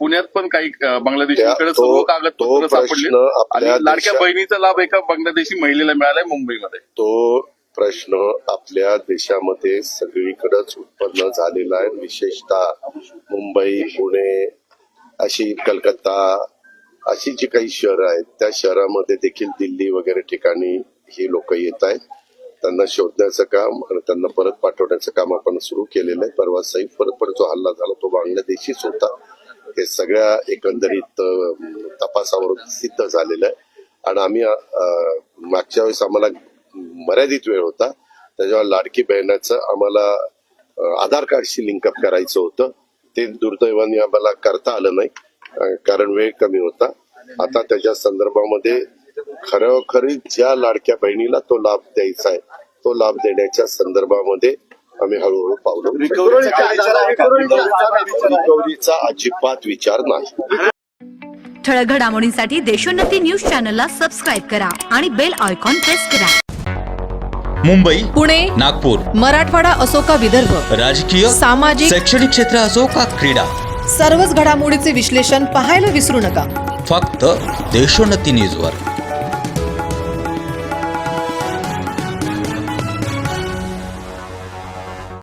पुण्यात पण काही बांगलादेशीकडे सर्व कागदपत्र सापडले आणि लाडक्या बहिणीचा लाभ एका बांगलादेशी महिलेला मिळालाय मुंबईमध्ये. तो प्रश्न आपल्या देशामध्ये सगळीकडेच उत्पन्न झालेला आहे. विशेषतः मुंबई, पुणे, अशी कलकत्ता अशी जी काही शहरं आहेत त्या शहरामध्ये देखील, दिल्ली वगैरे ठिकाणी ही लोक येत आहेत. त्यांना शोधण्याचं काम आणि त्यांना परत पाठवण्याचं काम आपण सुरू केलेलं आहे. परवा सैफवर जो हल्ला झाला तो बांगलादेशीच होता. हे सगळ्या एकंदरीत तपासावरून सिद्ध झालेलं आहे. आणि आम्ही मागच्या वेळेस आम्हाला मर्यादित वेळ होता, त्याच्यावर लाडकी बहिणाचं आम्हाला आधार कार्डशी लिंकअप करायचं होतं. ते दुर्दैवाने आम्हाला करता आलं नाही कारण वेळ कमी होता. आता त्याच्या संदर्भामध्ये खरोखरी ज्या लाडक्या बहिणीला तो लाभ द्यायचा आहे तो लाभ देण्याच्या संदर्भामध्ये आम्ही हळूहळू पावलं. रिकव्हरीचा अजिबात विचार नाही. ठळक घडामोडींसाठी देशोन्नती न्यूज चॅनलला सबस्क्राईब करा आणि बेल आयकॉन प्रेस करा. मुंबई, पुणे, नागपूर, मराठवाडा असो का विदर्भ, राजकीय, सामाजिक, शैक्षणिक क्षेत्र असो का क्रीडा, सर्वच घडामोडीचे विश्लेषण पाहायला विसरू नका. फक्त देशोन्नती न्यूजवर.